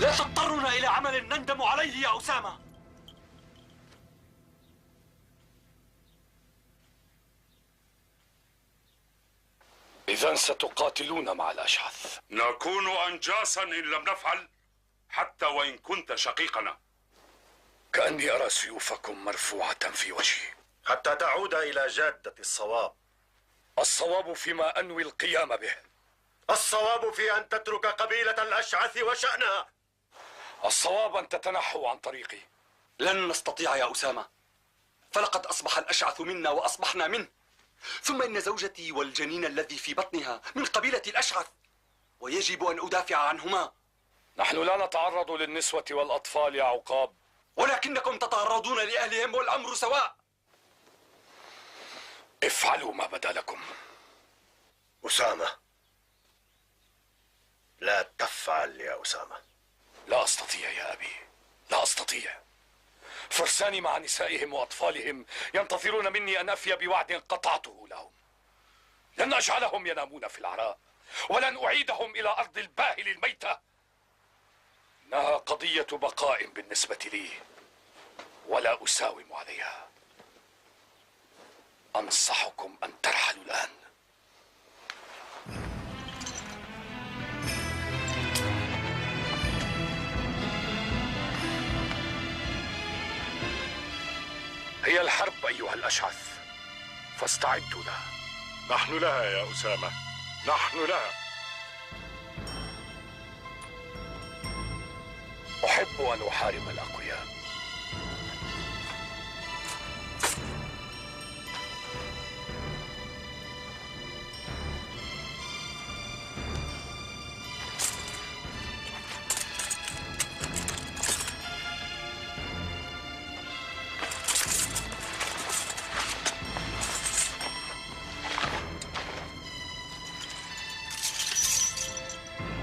لا تضطرنا إلى عمل نندم عليه يا أسامة. إذن ستقاتلون مع الأشعث؟ نكون أنجاسا إن لم نفعل، حتى وإن كنت شقيقنا. كأني أرى سيوفكم مرفوعة في وجهي. حتى تعود إلى جادة الصواب. الصواب فيما أنوي القيام به. الصواب في أن تترك قبيلة الأشعث وشأنها. الصواب أن تتنحوا عن طريقي. لن نستطيع يا أسامة، فلقد أصبح الأشعث منا وأصبحنا منه. ثم إن زوجتي والجنين الذي في بطنها من قبيلة الأشعث، ويجب أن أدافع عنهما. نحن لا نتعرض للنسوة والأطفال يا عقاب. ولكنكم تتعرضون لأهلهم والأمر سواء. افعلوا ما بدا لكم. أسامة، لا تفعل يا أسامة. لا أستطيع يا أبي، لا أستطيع. فرساني مع نسائهم وأطفالهم ينتظرون مني أن أفي بوعد قطعته لهم. لن أجعلهم ينامون في العراء، ولن أعيدهم إلى أرض الباهل الميتة. إنها قضية بقاء بالنسبة لي، ولا أساوم عليها. أنصحكم أن ترحلوا الآن. هي الحرب أيها الأشعث، فاستعدوا لها. نحن لها يا أسامة، نحن لها. أحب أن أحارب الأقوياء.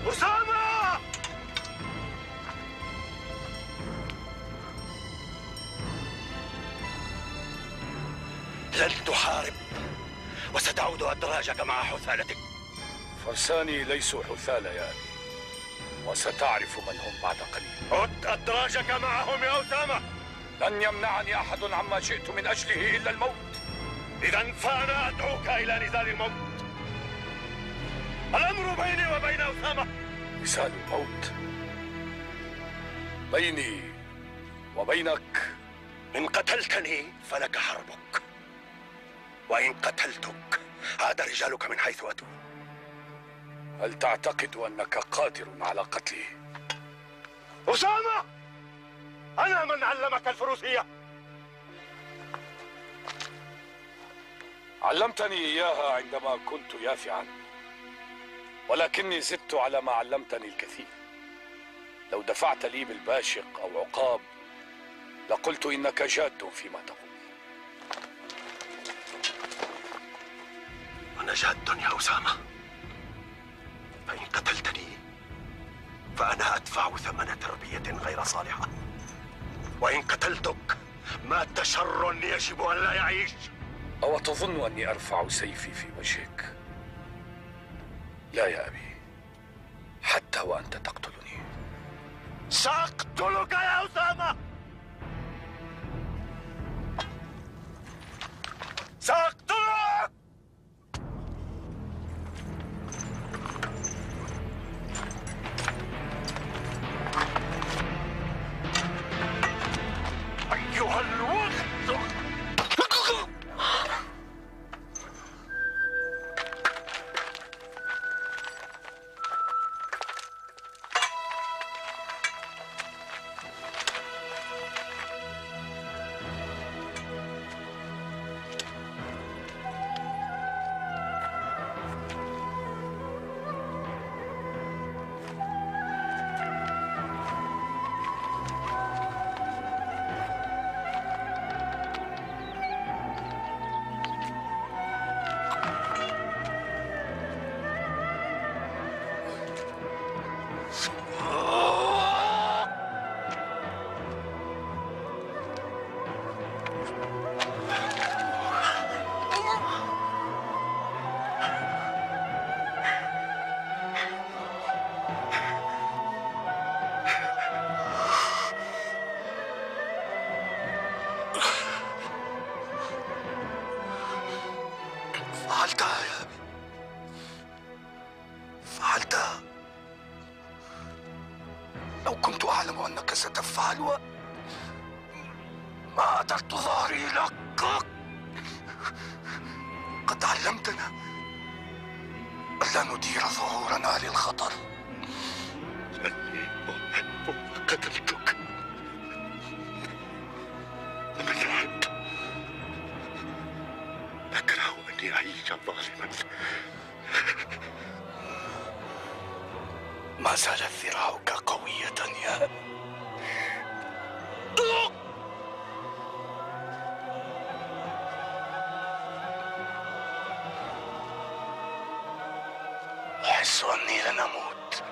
أسامة! لن تحارب، وستعود أدراجك مع حثالتك. فرساني ليسوا حثالة يا أبي، وستعرف من هم بعد قليل. عد أدراجك معهم يا أسامة. لن يمنعني أحد عما جئت من أجله إلا الموت. إذا فأنا أدعوك إلى نزال الموت. الأمر بيني وبين أسامة. نزال الموت بيني وبينك. إن قتلتني فلك حربك، وإن قتلتك عاد رجالك من حيث أتوا. هل تعتقد أنك قادر على قتلي؟ أسامة! أنا من علمك الفروسية. علمتني إياها عندما كنت يافعا، ولكني زدت على ما علمتني الكثير. لو دفعت لي بالباشق أو عقاب لقلت إنك جاد فيما تقول. أنا جاد يا أسامة، فإن قتلتني فأنا أدفع ثمن تربية غير صالحة، وإن قتلتك مات شر يجب أن لا يعيش. أو تظن أني أرفع سيفي في وجهك؟ لا يا أبي، حتى وأنت تقتلني. سأقتلك يا أسامة، سأقتلك. أيها الوقت. لو كنت أعلم أنك ستفعل ما أدرت ظهري لك. قد علمتنا ألا ندير ظهورنا للخطر. أني أحب قتلتك ومن أحب أكره أن أعيش ظالما. ما زالت ذراعك قوية يا أحس أني لن أموت.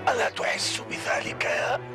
ألا تحس بذلك يا